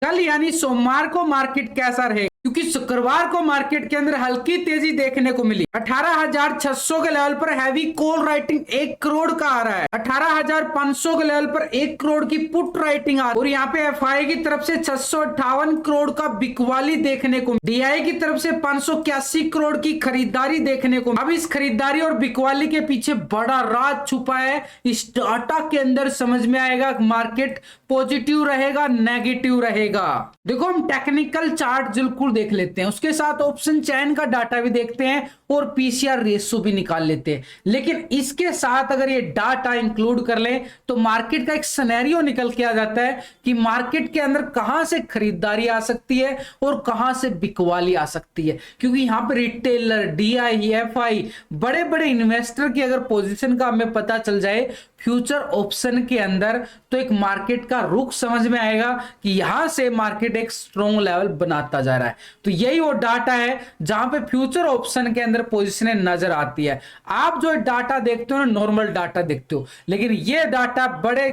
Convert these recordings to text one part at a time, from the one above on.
कल यानी सोमवार को मार्केट कैसा रहेगा, क्योंकि शुक्रवार को मार्केट के अंदर हल्की तेजी देखने को मिली। 18,600 के लेवल पर हैवी कॉल राइटिंग 1 करोड़ का आ रहा है। 18,500 के लेवल पर 1 करोड़ की पुट राइटिंग आ रही है। और यहाँ पे एफआई की तरफ से 658 करोड़ का बिकवाली देखने को, डीआई की तरफ से 581 करोड़ की खरीदारी देखने को। अब इस खरीदारी और बिकवाली के पीछे बड़ा राज छुपा है। इस डाटा के अंदर समझ में आएगा मार्केट पॉजिटिव रहेगा नेगेटिव रहेगा। देखो हम टेक्निकल चार्ट बिल्कुल देख लेते हैं, उसके साथ ऑप्शन चैन का डाटा भी देखते हैं और पीसीआर रेशो भी निकाल लेते हैं। लेकिन इसके साथ अगर ये डाटा इंक्लूड कर ले तो मार्केट का एक सिनेरियो निकल के आ जाता है कि मार्केट के अंदर कहां से खरीदारी आ सकती है और कहां से बिकवाली आ सकती है। क्योंकि यहां पर रिटेलर, डीआई, एफआई, बड़े बड़े इन्वेस्टर की अगर पोजीशन का हमें पता चल जाए फ्यूचर ऑप्शन के अंदर, तो एक मार्केट का रुख समझ में आएगा कि यहां से मार्केट एक स्ट्रॉन्ग लेवल बनाता जा रहा है। तो यही वो डाटा है जहां पे फ्यूचर ऑप्शन के अंदर पोजीशनें नजर आती है। आप जो डाटा देखते हो ना, नॉर्मल डाटा देखते हो, लेकिन ये डाटा बड़े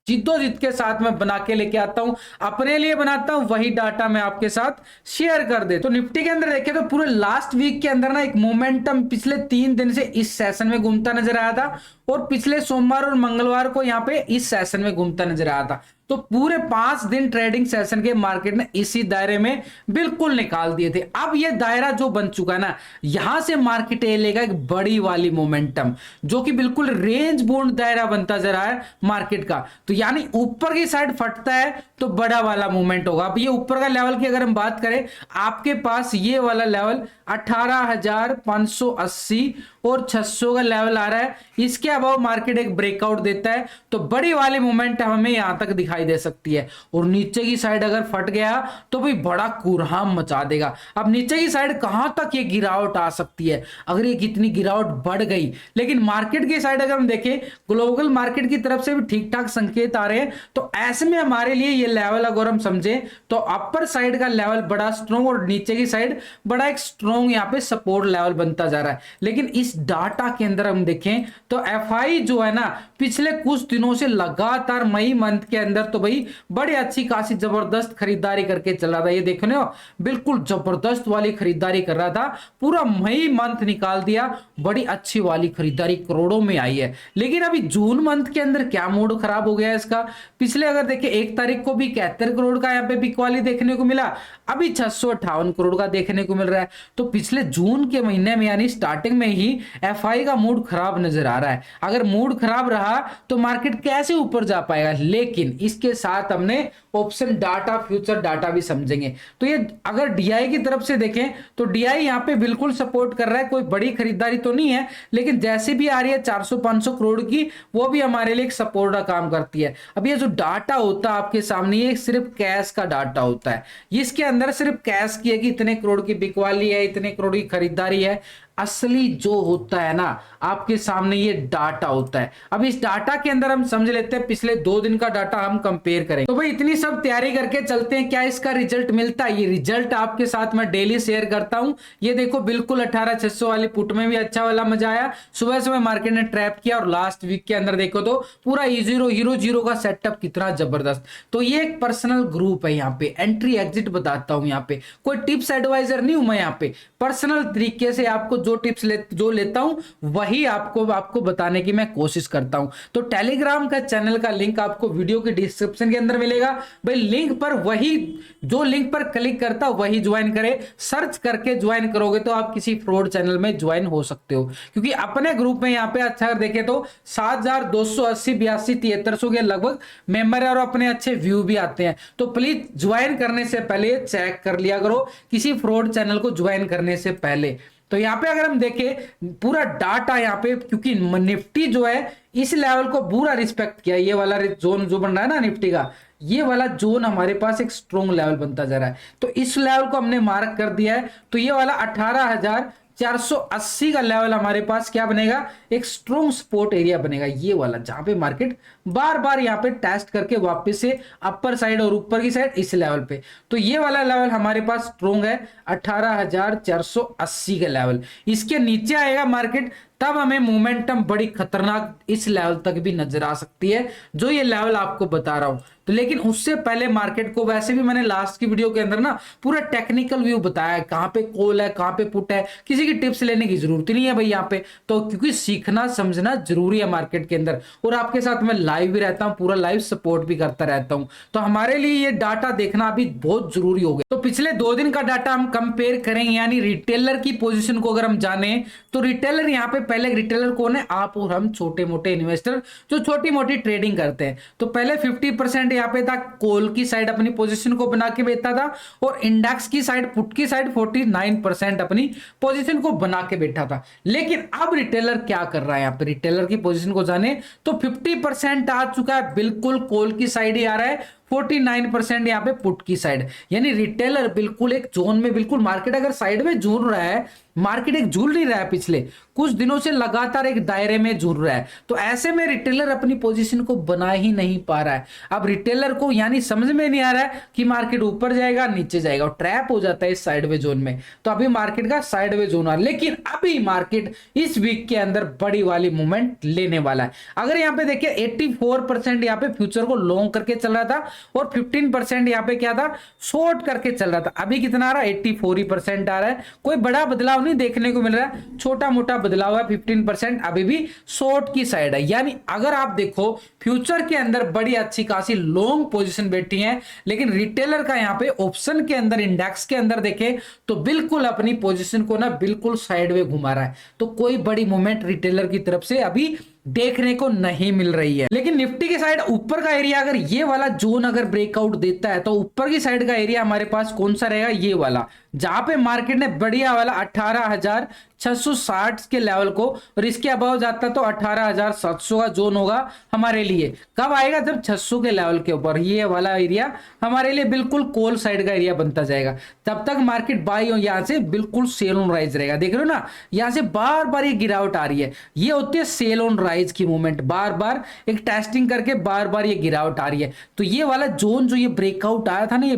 जिद्दोजिद के साथ में बना के लेके आता हूं, अपने लिए बनाता हूं, वही डाटा मैं आपके साथ शेयर कर दे। तो निफ्टी के अंदर देखें तो पूरे लास्ट वीक के अंदर ना एक मोमेंटम पिछले 3 दिन से इस सेशन में घूमता नजर आया था और पिछले सोमवार और मंगलवार को यहां पे इस सेशन में घूमता नजर आया था। तो पूरे 5 दिन ट्रेडिंग सेशन के मार्केट ने इसी दायरे में बिल्कुल निकाल दिए थे। अब ये दायरा जो बन चुका है ना, यहां से मार्केट ये लेगा एक बड़ी वाली मोमेंटम, जो कि बिल्कुल रेंज बाउंड दायरा बनता जा रहा है मार्केट का। तो यानी ऊपर की साइड फटता है तो बड़ा वाला मूवमेंट होगा। अब ये ऊपर का लेवल की अगर हम बात करें, आपके पास ये वाला लेवल 18,580 और 600 का लेवल आ रहा है। इसके अलावा मार्केट एक ब्रेकआउट देता है तो बड़ी वाली मूवमेंट हमें यहां तक दिखाई दे सकती है। और नीचे की साइड अगर फट गया तो भी बड़ा कुरहाम मचा देगा। अब नीचे की साइड कहां तक ये गिरावट आ सकती है, अगर ये कितनी गिरावट बढ़ गई। लेकिन मार्केट की साइड अगर हम देखें, ग्लोबल मार्केट की तरफ से भी ठीक ठाक संकेत आ रहे हैं। तो ऐसे में हमारे लिए ये लेवल अगर हम समझे तो अपर साइड का लेवल बड़ा स्ट्रॉन्ग और नीचे की साइड बड़ा एक स्ट्रॉन्ग यहाँ पे सपोर्ट लेवल बनता जा रहा है। लेकिन इस डाटा के अंदर हम देखें तो एफआई जो है ना, पिछले कुछ दिनों से लगातार मई मंथ के अंदर तो भाई बड़ी अच्छी खासी जबरदस्त खरीदारी करके चल रहा था। ये देखो ना, बिल्कुल जबरदस्त वाली खरीदारी कर रहा था, पूरा मई मंथ निकाल दिया, बड़ी अच्छी वाली खरीदारी करोड़ों में आई है। लेकिन अभी जून मंथ के अंदर क्या मूड खराब हो गया है इसका। पिछले अगर देखें 1 तारीख को भी 71 करोड़ का यहाँ पे बिकवाली देखने को मिला, अभी 658 करोड़ का देखने को मिल रहा है। तो पिछले जून के महीने में यानी स्टार्टिंग में ही एफआई का मूड खराब नजर आ रहा है। अगर मूड खराब रहा तो मार्केट कैसे ऊपर जा पाएगा। लेकिन इसके साथ हमने ऑप्शन डाटा, फ्यूचर डाटा भी समझेंगे। तो ये अगर डीआई की तरफ से देखें तो डीआई यहाँ पे बिल्कुल सपोर्ट कर रहा है, कोई बड़ी खरीदारी तो नहीं है, लेकिन जैसे भी आ रही है 400-500 करोड़ की, वो भी हमारे लिए एक सपोर्ट का काम करती है। अब ये जो डाटा होता है आपके सामने, ये सिर्फ कैश का डाटा होता है, इसके अंदर सिर्फ कैश की है कि इतने करोड़ की बिकवाली है, इतने करोड़ की खरीदारी है। असली जो होता है ना आपके सामने ये डाटा होता है। अब इस डाटा के अंदर हम समझ लेते हैं, पिछले 2 दिन का डाटा हम कंपेयर करें तो भाई इतनी सब तैयारी करके चलते हैं, क्या इसका रिजल्ट मिलता है। ये रिजल्ट आपके साथ मैं डेली शेयर करता हूं। ये देखो बिल्कुल 18,600 वाली पुट में भी अच्छा वाला मजा आया, सुबह सुबह मार्केट ने ट्रैप किया और लास्ट वीक के अंदर देखो तो पूरा हीरो का सेटअप कितना जबरदस्त। तो ये एक पर्सनल ग्रुप है, यहाँ पे एंट्री एग्जिट बताता हूं, यहाँ पे कोई टिप्स एडवाइजर नहीं हूं मैं, यहाँ पे पर्सनल तरीके से आपको जो टिप्स लेता हूं वही आपको बताने की मैं कोशिश करता हूं। तो टेलीग्राम का चैनल का लिंक आपको वीडियो के डिस्क्रिप्शन के अंदर मिलेगा। भाई लिंक पर वही, जो लिंक पर क्लिक करता वही ज्वाइन करे, सर्च करके ज्वाइन करोगे तो आप किसी फ्रॉड चैनल में ज्वाइन हो सकते हो। क्योंकि अपने ग्रुप में यहाँ पे अच्छा देखे तो 7,280 82 7300 के लगभग मेंबर है और अपने अच्छे व्यू भी आते हैं। तो प्लीज ज्वाइन करने से पहले चेक कर लिया करो किसी फ्रॉड चैनल को ज्वाइन करने से पहले। तो यहाँ पे अगर हम देखें पूरा डाटा यहाँ पे, क्योंकि निफ्टी जो है इस लेवल को पूरा रिस्पेक्ट किया, ये वाला जोन जो बन रहा है ना निफ्टी का, ये वाला जोन हमारे पास एक स्ट्रॉन्ग लेवल बनता जा रहा है। तो इस लेवल को हमने मार्क कर दिया है। तो ये वाला 18,480 का लेवल हमारे पास क्या बनेगा, एक स्ट्रॉन्ग सपोर्ट एरिया बनेगा, ये वाला जहां पे मार्केट बार बार यहाँ पे टेस्ट करके वापस से अपर साइड और ऊपर की साइड इस लेवल पे। तो ये वाला लेवल हमारे पास स्ट्रोंग है 18,480 का लेवल। इसके नीचे आएगा मार्केट तब हमें मोमेंटम बड़ी खतरनाक इस लेवल तक भी नजर आ सकती है, जो ये लेवल आपको बता रहा हूं। तो लेकिन उससे पहले मार्केट को, वैसे भी मैंने लास्ट की वीडियो के अंदर ना पूरा टेक्निकल व्यू बताया है, कहां पे कॉल है कहां पे पुट है, किसी की टिप्स लेने की जरूरत ही नहीं है भाई यहाँ पे। तो क्योंकि सीखना समझना जरूरी है मार्केट के अंदर, और आपके साथ मैं लाइव भी रहता हूँ, पूरा लाइव सपोर्ट भी करता रहता हूँ। तो हमारे लिए ये डाटा देखना अभी बहुत जरूरी हो गया। तो पिछले 2 दिन का डाटा हम कंपेयर करेंगे, यानी रिटेलर की पोजीशन को अगर हम जाने तो रिटेलर यहाँ पे, पहले रिटेलर कौन है, आप और हम छोटे मोटे इन्वेस्टर जो छोटी मोटी ट्रेडिंग करते हैं। तो पहले 50% यहाँ पे था, कॉल की साइड अपनी पोजीशन को बना के बैठा था, और इंडेक्स की साइड, पुट की साइड 49% अपनी पोजीशन को बना के बैठा था। लेकिन अब रिटेलर क्या कर रहा है, यहाँ पे रिटेलर की पोजीशन को जाने तो 50% आ चुका है, बिल्कुल कॉल की साइड ही आ रहा है, 49% यहाँ पे पुट की साइड। यानी रिटेलर बिल्कुल एक जोन में, बिल्कुल मार्केट अगर साइड में झूल रहा है, मार्केट एक झूल नहीं रहा है, पिछले कुछ दिनों से लगातार एक दायरे में झूल रहा है। तो ऐसे में रिटेलर अपनी पोजीशन को बना ही नहीं पा रहा है। अब रिटेलर को यानी समझ में नहीं आ रहा है कि मार्केट ऊपर जाएगा नीचे जाएगा, ट्रैप हो जाता है इस साइडवे जोन में। तो अभी मार्केट का साइडवे जोन आ रहा है, लेकिन अभी मार्केट इस वीक के अंदर बड़ी वाली मूवमेंट लेने वाला है। अगर यहाँ पे देखिए 84% यहाँ पे फ्यूचर को लॉन्ग करके चल रहा था, और 15% यहाँ पे क्या था, शॉर्ट करके चल रहा था। अभी कितना आ रहा है, 84% आ रहा है। कोई बड़ा बदलाव नहीं देखने को मिल रहा है, छोटा मोटा बदलाव है। 15% अभी भी शॉर्ट की साइड है। यानी अगर आप देखो फ्यूचर के अंदर बड़ी अच्छी खासी लॉन्ग पोजीशन बैठी है, लेकिन रिटेलर का यहाँ पे ऑप्शन के अंदर, इंडेक्स के अंदर देखे तो बिल्कुल अपनी पोजीशन को ना बिल्कुल साइड में घुमा रहा है। तो कोई बड़ी मूवमेंट रिटेलर की तरफ से अभी देखने को नहीं मिल रही है। लेकिन निफ्टी की साइड ऊपर का एरिया, अगर ये वाला जोन अगर ब्रेकआउट देता है तो ऊपर की साइड का एरिया हमारे पास कौन सा रहेगा, ये वाला, जहां पे मार्केट ने बढ़िया वाला 18,660 के लेवल को, और इसके अबाव जाता तो 18,700 का जोन होगा हमारे लिए। कब आएगा, जब 600 के लेवल के ऊपर ये वाला एरिया हमारे लिए बिल्कुल कॉल साइड का एरिया बनता जाएगा। तब तक मार्केट बाई और यहां से बिल्कुल सेल ऑन राइज रहेगा। देख रहे हो ना, यहां से बार बार ये गिरावट आ रही है, ये होती है सेल ऑन राइज की मूवमेंट। बार बार एक टेस्टिंग करके बार बार ये गिरावट आ रही है। तो ये वाला जोन जो ये ब्रेकआउट आया था ना, ये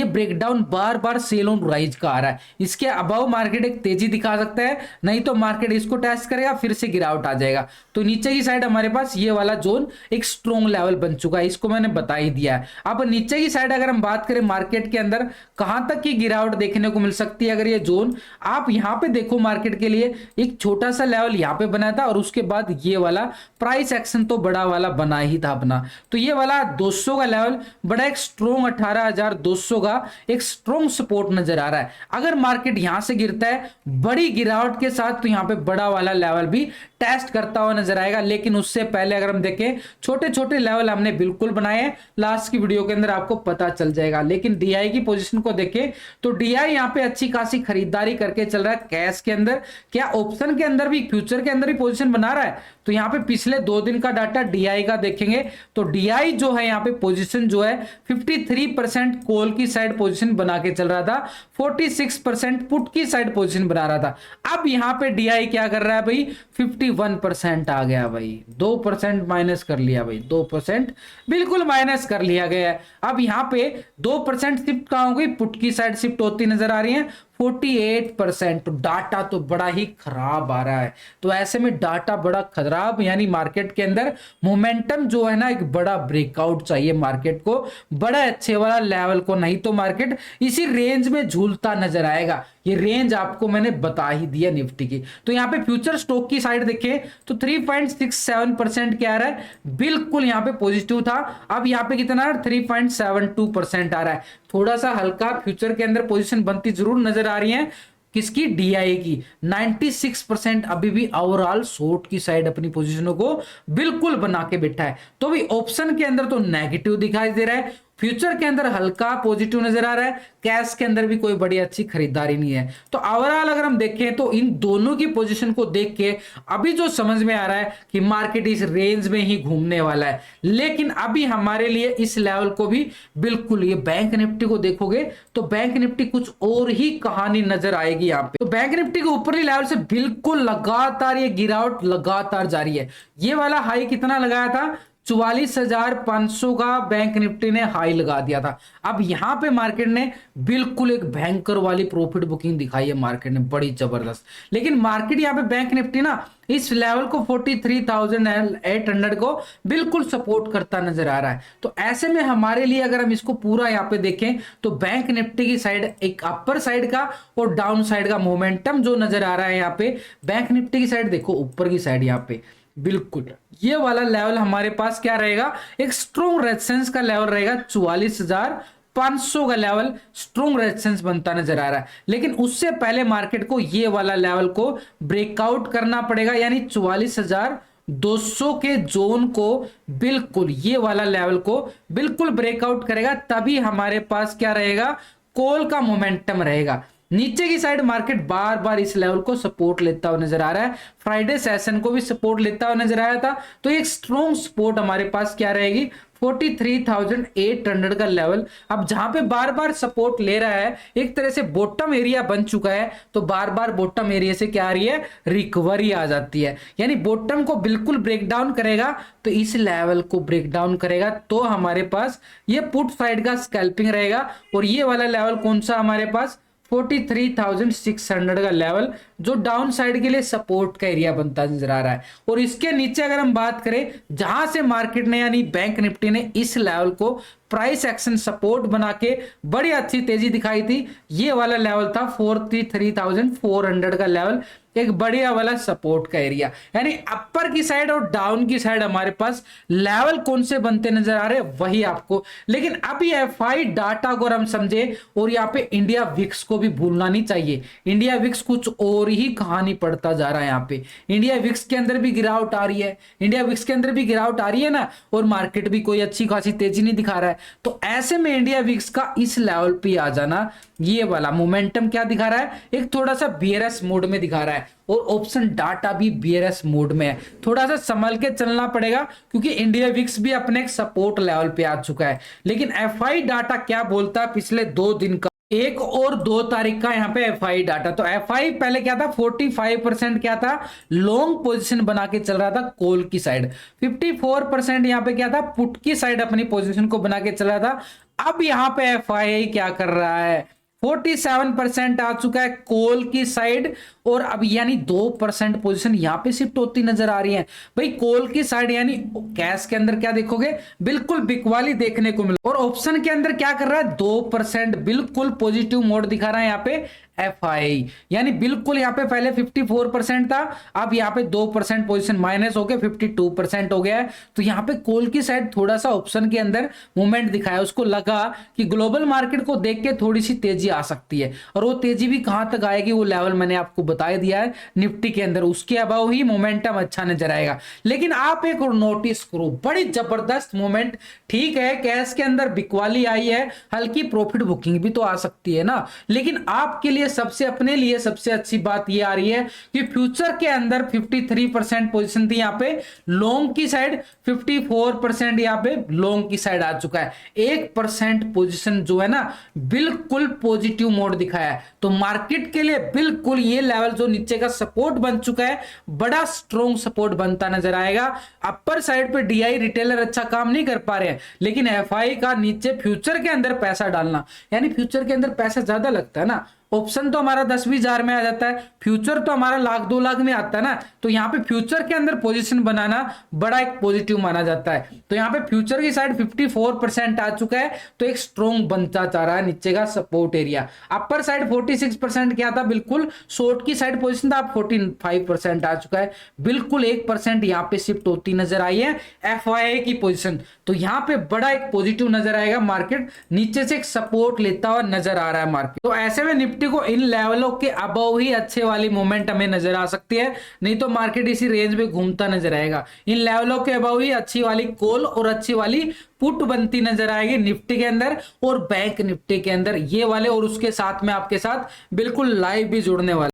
ब्रेकडाउन बार बार सेल ऑन राइज का आ रहा है। इसके अबाव मार्केट एक तेजी दिखा सकता है, नहीं तो मार्केट इसको टेस्ट करेगा, फिर से गिरावट आ जाएगा। तो नीचे की साइड हमारे पास ये वाला जोन एक स्ट्रॉन्ग लेवल बन चुका है, इसको मैंने बता ही दिया है। अब नीचे की साइड अगर हम बात करें मार्केट के अंदर कहां तक की गिरावट देखने को मिल सकती है, अगर ये जोन आप यहां पे देखो, मार्केट के लिए एक छोटा सा लेवल यहां पे बना था, और उसके बाद ये वाला प्राइस एक्शन तो बड़ा वाला बना ही था अपना। तो ये वाला 200 का लेवल बड़ा एक स्ट्रॉन्ग 18,200 का एक स्ट्रॉन्ग सपोर्ट नजर आ रहा है। अगर मार्केट यहां से गिरता है बड़ी गिरावट के साथ, तो यहां पे बड़ा वाला लेवल भी टेस्ट करता हुआ नजर आएगा। लेकिन उससे पहले अगर हम देखें, छोटे छोटे लेवल हमने बिल्कुल बनाए हैं, लास्ट की वीडियो के अंदर आपको पता चल जाएगा। लेकिन डीआई की पोजीशन को देखें तो डीआई यहां पे अच्छी खासी खरीदारी करके चल रहा है कैश के अंदर, क्या ऑप्शन के अंदर भी, फ्यूचर के अंदर भी पोजीशन बना रहा है। तो यहां पे पिछले 2 दिन का डाटा डीआई का देखेंगे तो डीआई जो है यहां पे पोजीशन जो है 53% कॉल की साइड पोजीशन बना के चल रहा था, 46% पुट की साइड पोजीशन बना रहा था। अब यहां पे डीआई क्या कर रहा है भाई, 51% आ गया भाई, 2% माइनस कर लिया भाई, 2% बिल्कुल माइनस कर लिया गया है। अब यहां पे 2% शिफ्ट कहां हो गई, पुट की साइड शिफ्ट होती नजर आ रही है, 48%। तो डाटा तो बड़ा ही खराब आ रहा है। तो ऐसे में डाटा बड़ा खराब, यानी मार्केट के अंदर मोमेंटम जो है ना, एक बड़ा ब्रेकआउट चाहिए मार्केट को, बड़ा अच्छे वाला लेवल को, नहीं तो मार्केट इसी रेंज में झूलता नजर आएगा। ये रेंज आपको मैंने बता ही दिया निफ्टी की। तो यहाँ पे फ्यूचर स्टॉक की साइड देखें तो 3.67% क्या आ रहा है, बिल्कुल यहाँ पे पॉजिटिव था। अब यहाँ पे कितना 3.72% आ रहा है। थोड़ा सा हल्का फ्यूचर के अंदर पोजीशन बनती जरूर नजर आ रही है, किसकी, डीआई की। 96% अभी भी ओवरऑल शॉर्ट की साइड अपनी पोजीशनों को बिल्कुल बना के बैठा है। तो भी ऑप्शन के अंदर तो नेगेटिव दिखाई दे रहा है, फ्यूचर के अंदर हल्का पॉजिटिव नजर आ रहा है, कैश के अंदर भी कोई बड़ी अच्छी खरीदारी नहीं है। तो ओवरऑल अगर हम देखें तो इन दोनों की पोजीशन को देख के अभी जो समझ में आ रहा है कि मार्केट इस रेंज में ही घूमने वाला है। लेकिन अभी हमारे लिए इस लेवल को भी बिल्कुल, ये बैंक निफ्टी को देखोगे तो बैंक निफ्टी कुछ और ही कहानी नजर आएगी यहाँ पे। तो बैंक निफ्टी के ऊपरी लेवल से बिल्कुल लगातार ये गिरावट लगातार जारी है। ये वाला हाई कितना लगाया था, 44,500 का बैंक निफ्टी ने हाई लगा दिया था। अब यहां पे मार्केट ने बिल्कुल एक भयंकर वाली प्रॉफिट बुकिंग दिखाई है मार्केट ने, बड़ी जबरदस्त। लेकिन मार्केट यहां पे बैंक निफ्टी ना इस लेवल को 43,800 को बिल्कुल सपोर्ट करता नजर आ रहा है। तो ऐसे में हमारे लिए अगर हम इसको पूरा यहाँ पे देखें तो बैंक निफ्टी की साइड एक अपर साइड का और डाउन साइड का मोमेंटम जो नजर आ रहा है यहाँ पे, बैंक निफ्टी की साइड देखो ऊपर की साइड यहाँ पे बिल्कुल ये वाला लेवल हमारे पास क्या रहेगा, एक स्ट्रॉन्ग रेजिस्टेंस का लेवल रहेगा। 44,500 का लेवल स्ट्रॉन्ग रेजिस्टेंस बनता नजर आ रहा है। लेकिन उससे पहले मार्केट को ये वाला लेवल को ब्रेकआउट करना पड़ेगा, यानी 44,200 के जोन को बिल्कुल ये वाला लेवल को बिल्कुल ब्रेकआउट करेगा, तभी हमारे पास क्या रहेगा, कॉल का मोमेंटम रहेगा। नीचे की साइड मार्केट बार बार इस लेवल को सपोर्ट लेता हुआ नजर आ रहा है, फ्राइडे सेशन को भी सपोर्ट लेता हुआ नजर आया था। तो एक स्ट्रॉन्ग सपोर्ट हमारे पास क्या रहेगी, 43,800 का लेवल। अब जहां पे बार बार सपोर्ट ले रहा है, एक तरह से बॉटम एरिया बन चुका है, तो बार बार बॉटम एरिया से क्या आ रही है, रिकवरी आ जाती है। यानी बॉटम को बिल्कुल ब्रेक डाउन करेगा, तो इस लेवल को ब्रेक डाउन करेगा तो हमारे पास ये पुट साइड का स्कैल्पिंग रहेगा। और ये वाला लेवल कौन सा हमारे पास, 43,600 का लेवल, जो डाउन साइड के लिए सपोर्ट का एरिया बनता नजर आ रहा है। और इसके नीचे अगर हम बात करें, जहां से मार्केट ने यानी बैंक निफ्टी ने इस लेवल को प्राइस एक्शन सपोर्ट बना के बड़ी अच्छी तेजी दिखाई थी, ये वाला लेवल था 43,400 का लेवल, एक बढ़िया वाला सपोर्ट का एरिया। यानी अपर की साइड और डाउन की साइड हमारे पास लेवल कौन से बनते नजर आ रहे हैं वही आपको। लेकिन अभी एफआई डाटा को हम समझे, और यहाँ पे इंडिया विक्स को भी भूलना नहीं चाहिए। इंडिया विक्स कुछ और ही कहानी पड़ता जा रहा है। यहाँ पे इंडिया विक्स के अंदर भी गिरावट आ रही है, इंडिया विक्स के अंदर भी गिरावट आ रही है ना, और मार्केट भी कोई अच्छी खासी तेजी नहीं दिखा रहा है। तो ऐसे में इंडिया विक्स का इस लेवल पे आ जाना, ये वाला मोमेंटम क्या दिखा रहा है, एक थोड़ा सा बीयरएस मोड में दिखा रहा है, और ऑप्शन डाटा भी बीयरएस मोड में है। थोड़ा सा संभल के चलना पड़ेगा, क्योंकि इंडिया विक्स भी अपने एक सपोर्ट लेवल पे आ चुका है। लेकिन एफआई डाटा क्या बोलता है पिछले 2 दिन का, 1 और 2 तारीख का यहाँ पे एफआई डाटा। तो एफआई पहले क्या था, 45% क्या था, लॉन्ग पोजीशन बना के चल रहा था कॉल की साइड, 54% यहाँ पे क्या था, पुट की साइड अपनी पोजीशन को बना के चल रहा था। अब यहाँ पे एफआई क्या कर रहा है, 47% आ चुका है कॉल की साइड, और अब यानी 2% पोजीशन यहां पे शिफ्ट होती नजर आ रही है। भाई कॉल की साइड यानी कैश के अंदर क्या देखोगे, बिल्कुल बिकवाली देखने को मिल, और ऑप्शन के अंदर क्या कर रहा है, 2% बिल्कुल पॉजिटिव मोड दिखा रहा है यहाँ पे एफआई। यानी बिल्कुल यहाँ पे पहले 54% था, अब यहाँ पे 2% पोजीशन माइनस हो गया, 52% हो गया है। तो यहाँ पे कॉल की साइड थोड़ा सा ऑप्शन के अंदर मूवमेंट दिखाया, उसको लगा कि ग्लोबल मार्केट को देख के थोड़ी सी तेजी आ सकती है, और वो तेजी भी कहां तक आएगी, वो लेवल मैंने आपको बता दिया है निफ्टी के अंदर, उसके अबाव ही मोमेंटम अच्छा नजर आएगा। लेकिन आप एक नोटिस करो, बड़ी जबरदस्त मोमेंट, ठीक है कैश के अंदर बिकवाली आई है, हल्की प्रॉफिट बुकिंग भी तो आ सकती है ना, लेकिन आपके लिए सबसे, अपने लिए सबसे अच्छी बात ये आ रही है कि फ्यूचर के अंदर 53% पोजीशन थी यहाँ पे लॉन्ग की साइड, 54% यहाँ पे लॉन्ग की साइड आ चुका है। 1% पोजीशन जो है ना बिल्कुल पॉजिटिव मोड दिखाया है। तो मार्केट के लिए बिल्कुल ये लेवल जो नीचे का सपोर्ट बन चुका है, बड़ा स्ट्रॉन्ग सपोर्ट बनता नजर आएगा। अपर साइड पे डीआई रिटेलर अच्छा काम नहीं कर पा रहे हैं, लेकिन एफआई का नीचे फ्यूचर के अंदर पैसा डालना, यानी फ्यूचर के अंदर पैसा ज्यादा लगता है ना, ऑप्शन तो हमारा 10-20 हजार में आ जाता है, फ्यूचर तो हमारा 1,00,000-2 लाख में आता है ना। तो यहाँ पे फ्यूचर के अंदर पोजीशन बनाना बड़ा एक पॉजिटिव माना जाता है। तो यहाँ पे फ्यूचर की साइड 54% आ चुका है, तो एक स्ट्रॉन्ग बनता जा रहा है नीचे का सपोर्ट एरिया। अपर साइड 46% क्या था, बिल्कुल शॉर्ट की साइड पोजीशन था, अब 45% आ चुका है, बिल्कुल 1% यहाँ पे शिफ्ट होती नजर आई है एफआई की पोजीशन। तो यहाँ पे बड़ा एक पॉजिटिव नजर आएगा, मार्केट नीचे से एक सपोर्ट लेता हुआ नजर आ रहा है मार्केट। तो ऐसे में निफ्टी निफ्टी को इन लेवलों के अबव ही अच्छे वाली मूवमेंट हमें नजर आ सकती है, नहीं तो मार्केट इसी रेंज में घूमता नजर आएगा। इन लेवलों के अबव ही अच्छी वाली कॉल और अच्छी वाली पुट बनती नजर आएगी निफ्टी के अंदर और बैंक निफ्टी के अंदर, ये वाले। और उसके साथ में आपके साथ बिल्कुल लाइव भी जुड़ने वाले।